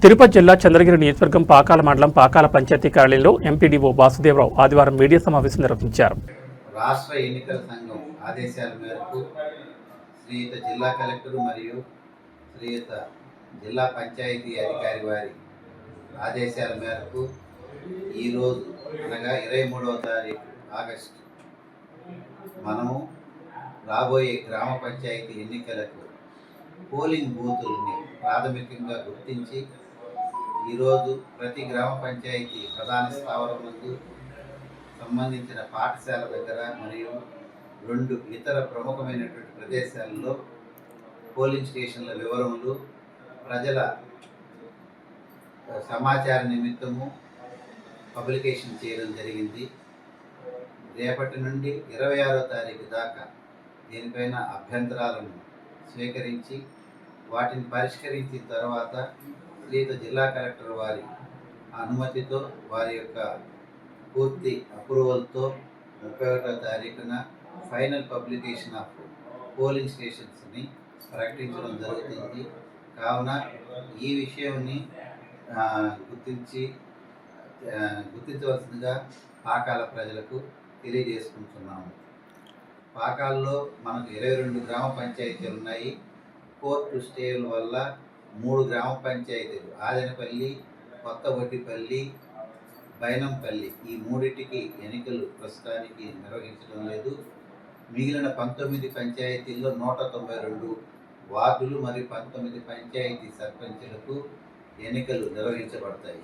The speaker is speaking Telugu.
తిరుపతి జిల్లా చంద్రగిరి నియోజకవర్గం పాకాల మండలం పాకాల పంచాయతీ కార్యాలయంలో ఎంపీడీఓ వాసుదేవరావు ఆదివారం మీడియా సమావేశం నిర్వహించారు. రాష్ట్ర ఎన్నికల సంఘం ఆదేశాల మేరకు శ్రీయుత జిల్లా కలెక్టర్ మరియు శ్రీయుత జిల్లా పంచాయతీ అధికారి వారి ఆదేశాల మేరకు ఈరోజు అనగా 23వ తారీఖు ఆగస్టు మనము రాబోయే గ్రామ పంచాయతీ ఎన్నికలకు పోలింగ్ బూతుల్ని ప్రాథమికంగా గుర్తించి ఈరోజు ప్రతి గ్రామ పంచాయతీ ప్రధాన స్థావరం నందు సంబంధించిన పాఠశాల దగ్గర మరియు 2 ఇతర ప్రముఖమైనటువంటి ప్రదేశాల్లో పోలింగ్ స్టేషన్ల వివరములు ప్రజల సమాచార నిమిత్తము పబ్లికేషన్ చేయడం జరిగింది. రేపటి నుండి 26వ తారీఖు దాకా దీనిపైన అభ్యంతరాలను స్వీకరించి వాటిని పరిష్కరించిన తర్వాత శ్రీయుత జిల్లా కలెక్టర్ వారి అనుమతితో వారి యొక్క పూర్తి అప్రూవల్తో 31వ తారీఖున ఫైనల్ పబ్లికేషన్ ఆఫ్ పోలింగ్ స్టేషన్స్ని ప్రకటించడం జరుగుతుంది. కావున ఈ విషయాన్ని గుర్తించవలసిందిగా పాకాల ప్రజలకు తెలియజేసుకుంటున్నాము. పాకాల్లో మనకు 22 గ్రామ పంచాయతీలు ఉన్నాయి. కోర్టు స్టేల వల్ల 3 గ్రామ పంచాయతీలు ఆదెనపల్లి, కొత్త వడ్డిపల్లి, బైనంపల్లి ఈ మూడింటికి ఎన్నికలు ప్రస్తుతానికి నిర్వహించడం లేదు. మిగిలిన 19 పంచాయతీల్లో 192 వార్డులు మరియు 19 పంచాయతీ సర్పంచులకు ఎన్నికలు నిర్వహించబడతాయి.